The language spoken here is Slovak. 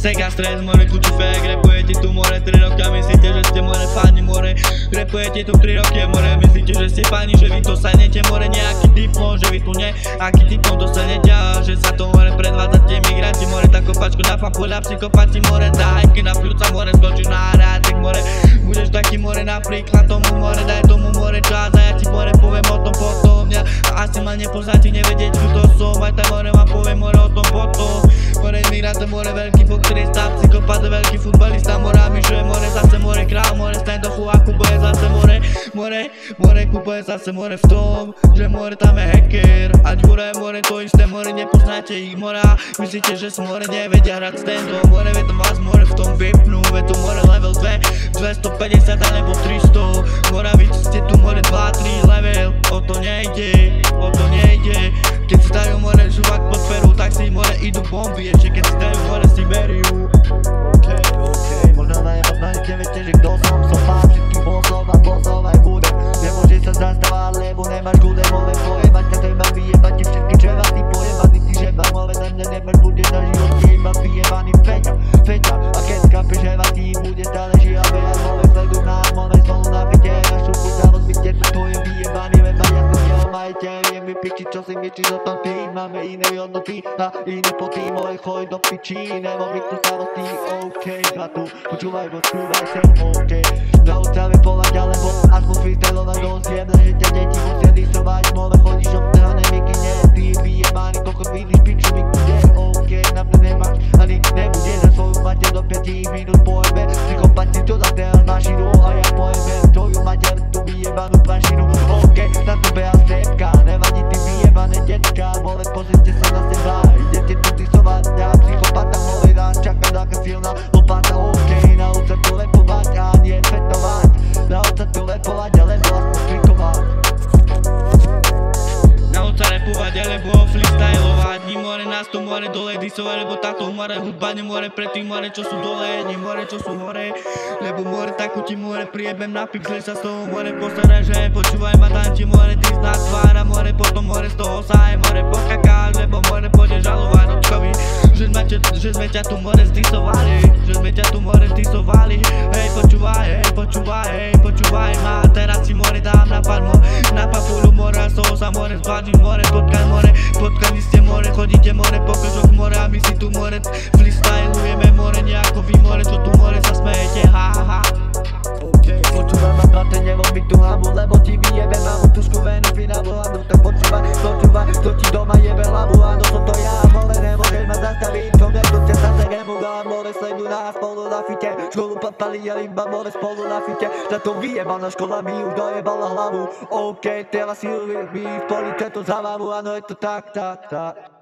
Sega stres, more, kuči fake, repujete tu more 3 roky a myslíte, že ste more fani more. Repujete tu 3 roky more, myslíte, že ste fani, že vy dostanete more. Nejaký typ môže vy tu ne, aký typ dostanete a že sa to more predvádzate migranti more. Tak kopačku na papu, na psychopati more, dajky na pľúca more, skočíš na hrátek more. Budeš taký more napríklad tomu more, daj tomu more čas a ja ti more poviem o tom potom. Ja asi ma nepoznáte, nevedieť kto som, aj tá more ma poviem more o tom potom. More imigrant, more veľký pokrysta, psychopat, veľký futbalista, more myšuje more, zase more král, more stand-offu a kupuje zase more. More kupuje zase more v tom, že more tam je hacker a ďura je more to isté, more nepoznáte ich more a myslíte, že si more nevedia hrať stand-off. More vie tam vás more v tom vypnú, ve tu more level 2, 250 alebo 300. More vy ste tu more 2-3 level, o to nejde, o to nejde. Keď si dajú more žuvák pod peru, tak si more idú bomby, ešte keď si dajú more Siberiu. Možno na nepoznáte, viete, že kto som pán všetkých bossov a bossov aj budem. Nemôžeš sa zastávať, lebo nemáš gude, more pojebať ťa, treba vyjebať ti všetky čeva, ty pojebaný, ty žeba, more na mňa nemáš, budeš na živote iba vyjebaný feťa. A keď skápeš ževa, ty bude stále žiabe a more sleduj na more, spolu na fite a šupu za rozbite, to je vyjebaný weba, ja som jeho majiteľ, viem vypičiť, čo si myčíš o tom ty. Máme iné hodnoty a iné poty, more choj do pičí, nemám byť tu starosti, bratu, počúvaj sem, na ústave povať, alebo aspoň freestyle na dosť jedno, že ťa deti musia disovať, more chodíš obtrhané mikine, ty vyjebaný, pokud vidíš piču mikine, na mňa nemáš, ani nebude za svoju mater do 5 minút pojebe, psychopati čo za ten mašinu a ja pojebem tvoju mater, tú vyjebanú prašinu, na tebe a stepka, nevadí ty vyjebané detka, more pozrite sa na seba, idete tu disovať, ja psychopata, more nás čaká taká silná lopata, nauč sa tu lepovať a nie fetovať, nauč sa tu lepovať, alebo aspoň klikovať. Nauč sa repovať, alebo freestylovať, ní more nás tu more dole disovať, lebo táto more hudba nemore pre tých more čo sú dole, nie more čo sú hore, lebo more takú ti more priebem na pixle sa z toho more postaraj, že počúvaj ma dám ti more dis na tvár a more potom more z toho sa aj more pokakáš, lebo more pôjde žalovať očkovi, že sme ťa tu more zdisovali, že sme ťa tu more zdisovali. Hej počúvaj ma, teraz si more dám na palmo, na papulu more a z toho sa more zbadíš more, potkani ste more, chodíte more po kožoch more a my si tu more freestylujeme more, nejako vy more, čo tu more sa smejete, ha. Počúvaj ma brate, nerobí tu hlavu, lebo ti vyjebe mamu, tušku venu, finálu hlavu, tak počúvaj, to ti doma jebe hlavu, áno som to ja, more nemôžeš ma zastaviť, som nekúte sa segemu, dám more, sleduj nás spolu na fite, školu podpali a iba more spolu na fite, za to vyjebaná škola mi už dojebala hlavu, teraz si v police to za hlavu, áno je to tak.